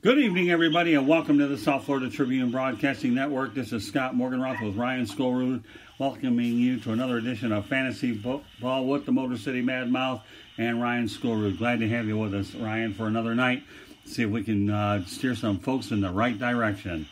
Good evening, everybody, and welcome to the South Florida Tribune Broadcasting Network. This is Scott Morganroth with Ryan Skolrud, welcoming you to another edition of Fantasy Football with the Motor City Mad Mouth and Ryan Skolrud. Glad to have you with us, Ryan, for another night. See if we can steer some folks in the right direction.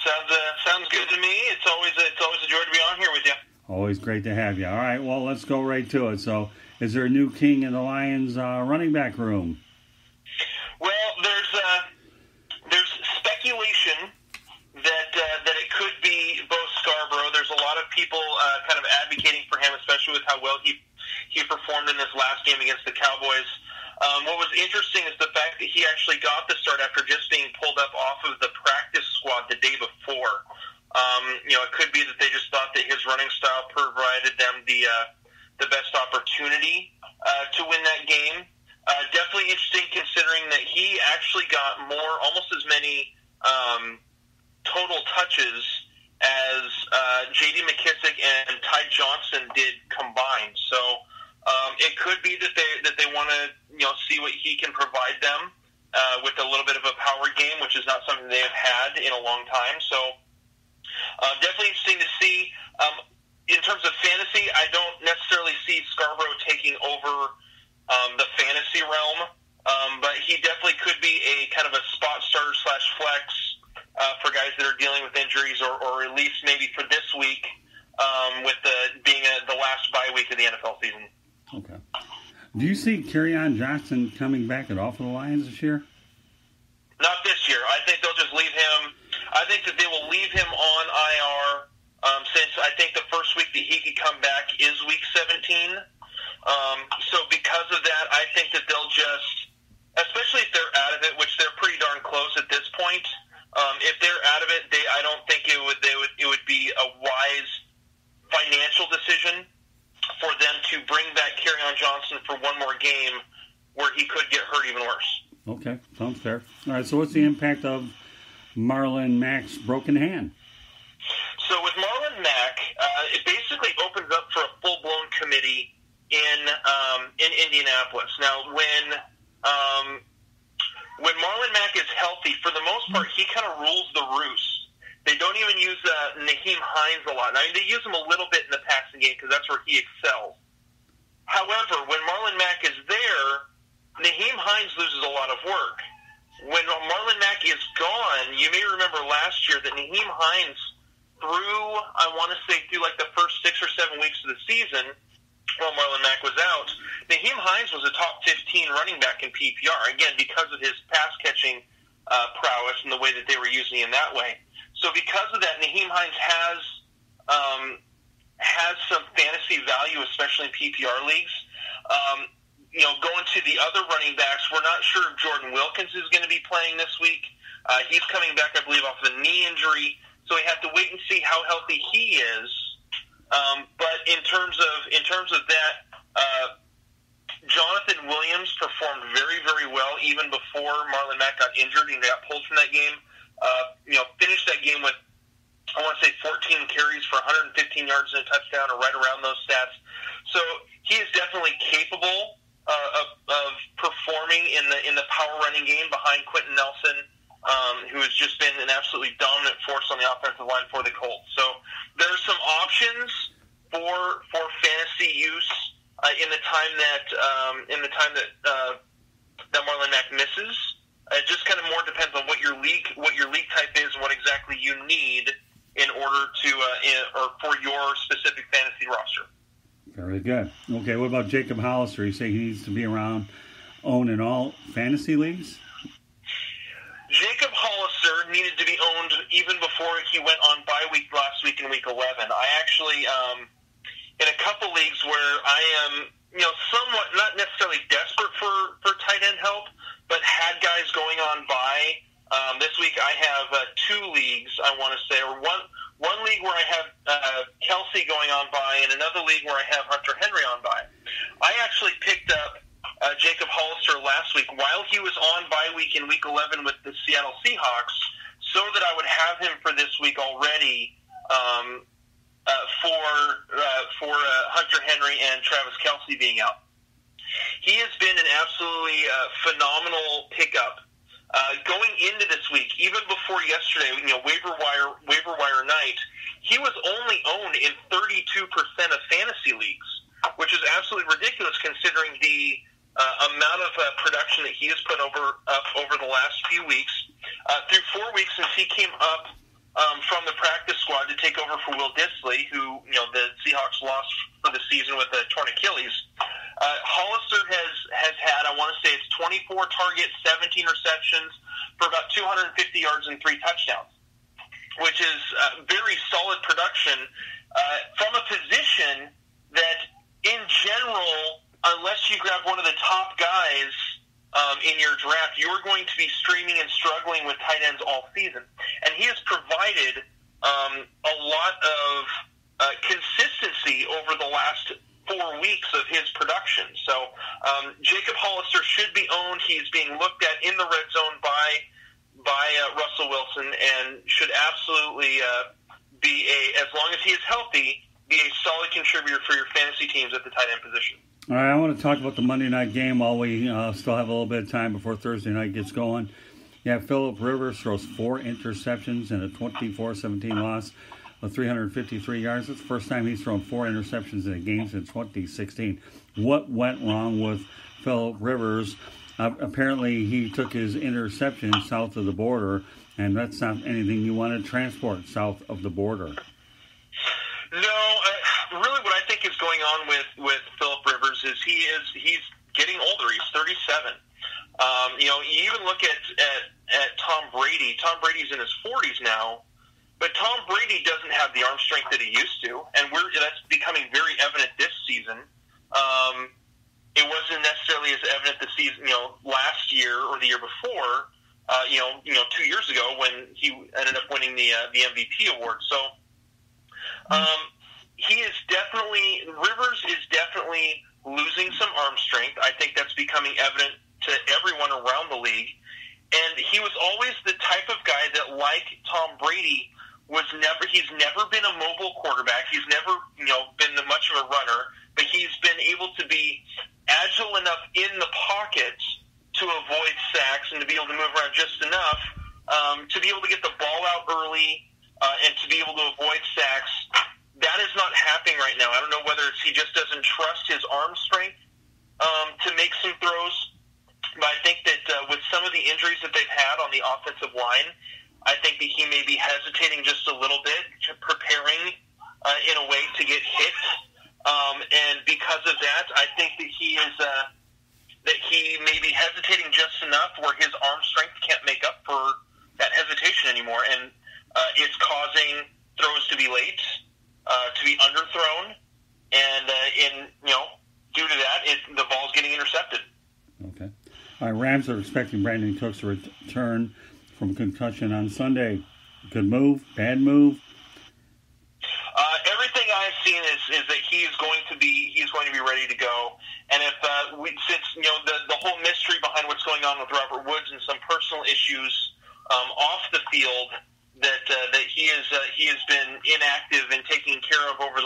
Sounds good to me. It's always a joy to be on here with you. Always great to have you. All right, well, let's go right to it. So, is there a new king in the Lions running back room? Well, there's speculation that it could be Bo Scarborough. There's a lot of people kind of advocating for him, especially with how well he performed in this last game against the Cowboys. What was interesting is the fact that he actually got the start after just being pulled up off of the practice squad the day before. It could be that they just thought that his running style provided them the best opportunity to win that game. Definitely interesting considering that he actually got almost as many total touches as J.D. McKissick and Ty Johnson did combined. So it could be that they want to see what he can provide them with a little bit of a power game, which is not something they have had in a long time. So definitely interesting to see. In terms of fantasy, I don't necessarily see Scarborough taking over the fantasy realm, but he definitely could be a kind of a spot starter / flex for guys that are dealing with injuries, or at least maybe for this week, with being the last bye week of the NFL season. Okay. Do you see Kerryon Johnson coming back at all for the Lions this year? Not this year. I think they'll just leave him. I think that they will leave him on IR since I think the first week that he could come back is week 17. So because of that, I think that they'll just, especially if they're out of it, which they're pretty darn close at this point. If they're out of it, I don't think it would be a wise financial decision for them to bring back Kerryon Johnson for one more game where he could get hurt even worse. Okay, sounds fair. All right, so what's the impact of Marlon Mack's broken hand? So with Marlon Mack, it basically opens up for a full-blown committee in Indianapolis. Now, when Marlon Mack is healthy, for the most part, he kind of rules the roost. They don't even use Nyheim Hines a lot. Now, they use him a little bit in the passing game because that's where he excels. However, when Marlon Mack is there, Nyheim Hines loses a lot of work. When Marlon Mack is gone, you may remember last year that Nyheim Hines through like the first 6 or 7 weeks of the season, while Marlon Mack was out, Nyheim Hines was a top 15 running back in PPR, again, because of his pass-catching prowess and the way that they were using him that way. So because of that, Nyheim Hines has some fantasy value, especially in PPR leagues. Going to the other running backs, we're not sure if Jordan Wilkins is going to be playing this week. He's coming back, I believe, off of a knee injury, so we have to wait and see how healthy he is. But in terms of that, Jonathan Williams performed very, very well even before Marlon Mack got injured and got pulled from that game. Finished that game with, I want to say, 14 carries for 115 yards and a touchdown, or right around those stats. So he is definitely capable of performing in the power running game behind Quentin Nelson, who has just been an absolutely dominant force on the offensive line for the Colts. So there's some options for fantasy use in the time that Marlon Mack misses. It just kind of more depends on what your league type is and what exactly you need in order to or for your specific fantasy roster. Very good. Okay, what about Jacob Hollister? You say he needs to be around, owned in all fantasy leagues? Jacob Hollister needed to be owned even before he went on bye week last week in week 11. I actually, in a couple leagues where I am, somewhat not necessarily desperate for tight end help, but had guys going on bye. This week I have 2 leagues, I want to say, or one league where I have Kelsey going on bye, and another league where I have Hunter Henry on bye. I actually picked up Jacob Hollister last week while he was on bye week in week 11 with the Seattle Seahawks, so that I would have him for this week already for Hunter Henry and Travis Kelce being out. He has been an absolutely phenomenal pickup. Going before yesterday, waiver wire night, he was only owned in 32% of fantasy leagues, which is absolutely ridiculous considering the amount of production that he has put up over the last few weeks. Through 4 weeks since he came up from the practice squad to take over for Will Dissly, who the Seahawks lost for the season with a torn Achilles. Hollister has had, I want to say it's 24 targets, 17 receptions for about 250 yards and 3 touchdowns, which is very solid production from a position that, in general, unless you grab one of the top guys in your draft, you're going to be streaming and struggling with tight ends all season. And he has provided a lot of consistency over the last 4 weeks of his production. So Jacob Hollister should be owned. He's being looked at in the red zone by Russell Wilson and should absolutely be as long as he is healthy, be a solid contributor for your fantasy teams at the tight end position. All right, I want to talk about the Monday night game while we still have a little bit of time before Thursday night gets going. Yeah, Phillip Rivers throws 4 interceptions and a 24-17 loss with 353 yards. That's the first time he's thrown 4 interceptions in a game since 2016. What went wrong with Phillip Rivers? Apparently, he took his interception south of the border, and that's not anything you want to transport south of the border. No, really what I think is going on with Phillip Rivers is he's getting older. He's 37. You even look at Tom Brady. Tom Brady's in his 40s now, but Tom Brady doesn't have the arm strength that he used to, and that's becoming very evident this season. It wasn't necessarily as evident this season, last year or the year before. 2 years ago when he ended up winning the MVP award. So. Rivers is definitely losing some arm strength. I think that's becoming evident to everyone around the league. And he was always the type of guy that, like Tom Brady, he's never been a mobile quarterback. He's never, been much of a runner, but he's been able to be agile enough in the pocket to avoid sacks and to be able to move around just enough to be able to get the ball out early and to be able to avoid sacks. That is not happening right now. I don't know whether he just doesn't trust his arm strength to make some throws. But I think that with some of the injuries that they've had on the offensive line, I think that he may be hesitating just a little bit, preparing in a way to get hit. And because of that, I think that he may be hesitating just enough where his arm strength can't make up for that hesitation anymore. And it's causing throws to be late. To be underthrown, and due to that, the ball's getting intercepted. Okay. All right, Rams are expecting Brandin-Cooks to return from concussion on Sunday. Good move, bad move? Everything I've seen is that he's going to be ready to go. And if since the whole mystery behind what's going on with Robert Woods and some personal issues off the field. That he has been inactive and taken care of over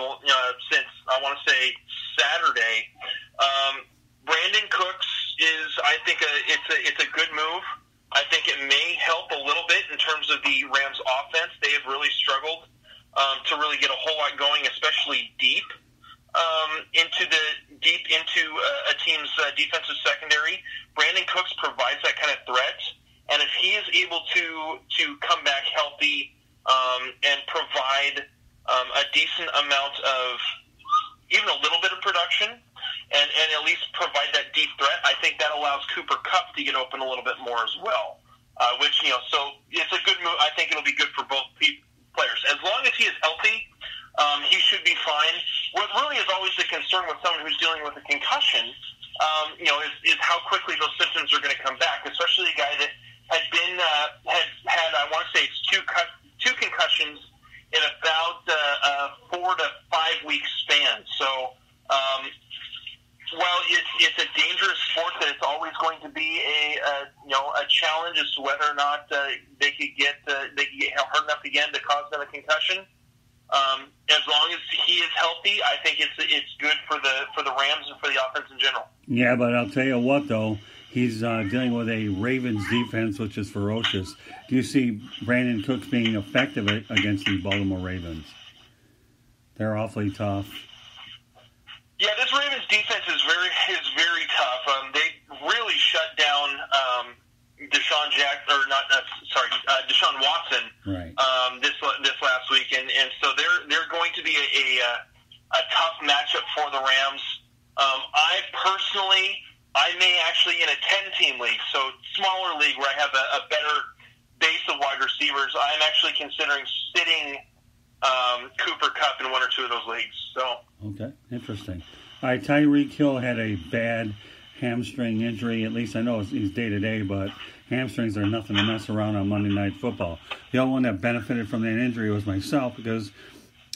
since I want to say Saturday. Brandin-Cooks is, I think, it's a good move. I think it may help a little bit in terms of the Rams' offense. They have really struggled to really get a whole lot going, especially deep into a team's defensive secondary. Brandin-Cooks provides that kind of threat. And if he is able to come back healthy and provide a decent amount of even a little bit of production and at least provide that deep threat, I think that allows Cooper Kupp to get open a little bit more as well. So it's a good move. I think it'll be good for both players. As long as he is healthy, he should be fine. What really is always the concern with someone who's dealing with a concussion, is how quickly those symptoms are going to come back, especially a guy that had I want to say it's two concussions in about 4 to 5 week span. So while it's a dangerous sport, that it's always going to be a challenge as to whether or not they could get hurt enough again to cause them a concussion. As long as he is healthy, I think it's good for the Rams and for the offense in general. Yeah, but I'll tell you what though. he's dealing with a Ravens defense which is ferocious. Do you see Brandin-Cooks being effective against the Baltimore Ravens? They're awfully tough. Yeah, this Ravens defense is very tough. They really shut down Deshaun Watson this last week, and so they're going to be a tough matchup for the Rams. I may actually, in a 10-team league, so smaller league where I have a better base of wide receivers, I'm actually considering sitting Cooper Kupp in one or two of those leagues. So okay, interesting. All right, Tyreek-Hill had a bad hamstring injury. At least I know he's day-to-day, but hamstrings are nothing to mess around on Monday Night Football. The only one that benefited from that injury was myself because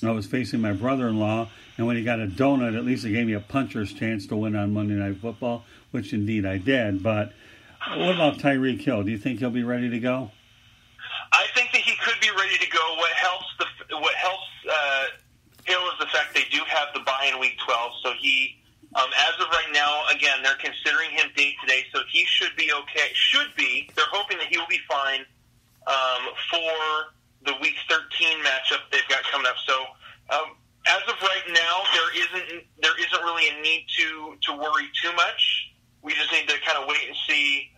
I was facing my brother-in-law, and when he got a donut, at least it gave me a puncher's chance to win on Monday Night Football, which indeed I did. But what about Tyreek-Hill? Do you think he'll be ready to go? I think that he could be ready to go. What helps Hill is the fact they do have the bye in Week 12, so he, as of right now, again, they're considering him day-to-day, so he should be okay. They're hoping that he will be fine for the Week 13 matchup they've got coming up. So, as of right now, there isn't really a need to worry too much. We just need to kind of wait and see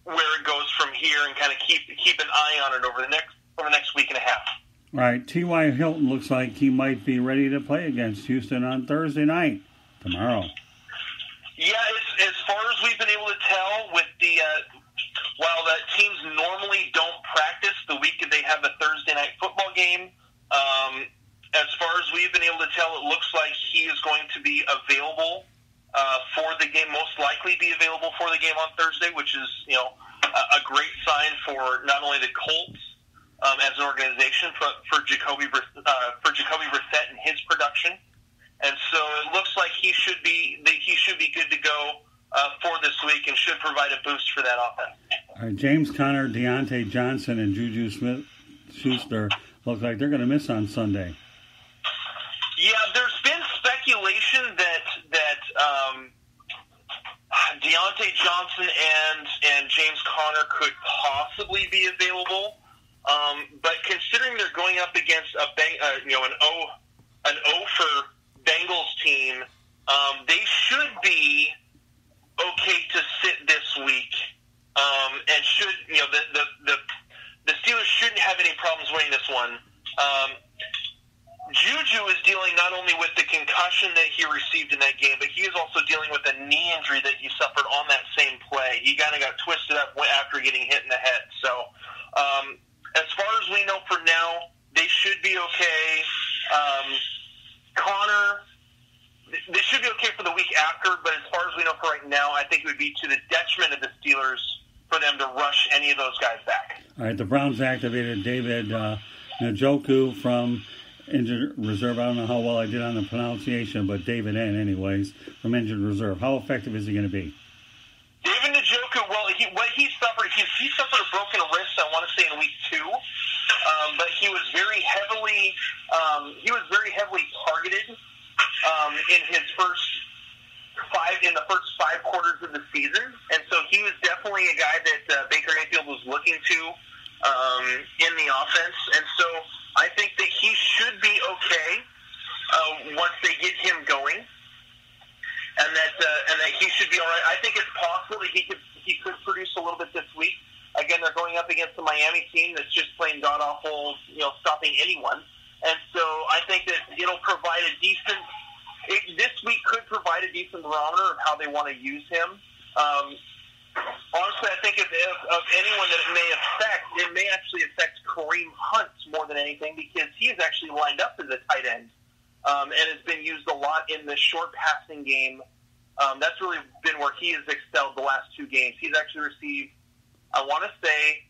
where it goes from here, and kind of keep an eye on it over the next week and a half. All right, T.Y. Hilton looks like he might be ready to play against Houston on Thursday night, tomorrow. Yeah, as far as we've been able to tell, with the while the teams normally don't practice the week that they have a Thursday night football game, as far as we've been able to tell, it looks like he is going to be available for the game, most likely be available for the game on Thursday, which is a great sign for not only the Colts as an organization, but for Jacoby Brissett and his production. And so it looks like he should be good to go for this week and should provide a boost for that offense. All right, James Conner, Deontay Johnson, and juju-smith-schuster look like they're going to miss on Sunday. Yeah, there's been speculation that Deontay Johnson and James Conner could possibly be available, but considering they're going up against an O for Bengals team, they should be okay to sit this week, and should the Steelers shouldn't have any problems winning this one. Juju is dealing not only with the concussion that he received in that game, but he is also dealing with a knee injury that he suffered on that same play. He kind of got twisted up after getting hit in the head. So, as far as we know for now, they should be okay. Connor, they should be okay for the week after, but as far as we know for right now, I think it would be to the detriment of the Steelers for them to rush any of those guys back. All right, the Browns activated David Njoku from injured reserve. I don't know how well I did on the pronunciation, but David N. anyways, from injured reserve. How effective is he going to be? David Njoku, well, what he suffered, he suffered a broken wrist, I want to say in week 2, but he was very heavily targeted in the first 5 quarters of the season, and so he was definitely a guy that Baker Mayfield was looking to in the offense, and so I think that he should be okay once they get him going, and that he should be all right. I think it's possible that he could produce a little bit this week. Again, they're going up against the Miami team that's just playing god awful, stopping anyone, and so I think that it'll provide this week could provide a decent barometer of how they want to use him. Honestly, I think of anyone that it may actually affect Kareem Hunt more than anything, because he is actually lined up as a tight end and has been used a lot in the short passing game. That's really been where he has excelled the last 2 games. He's actually received, I want to say,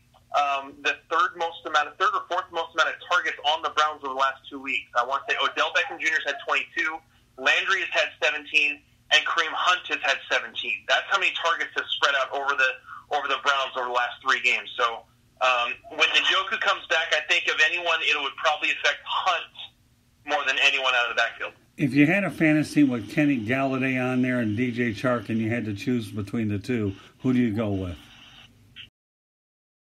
the third or fourth most amount of targets on the Browns over the last 2 weeks. I want to say Odell Beckham Jr. has had 22, Landry has had 17, and Kareem Hunt has had 17. That's how many targets have spread out over the Browns over the last 3 games. So when Njoku comes back, I think of anyone, it would probably affect Hunt more than anyone out of the backfield. If you had a fantasy with Kenny Galladay on there and DJ Chark and you had to choose between the two, who do you go with?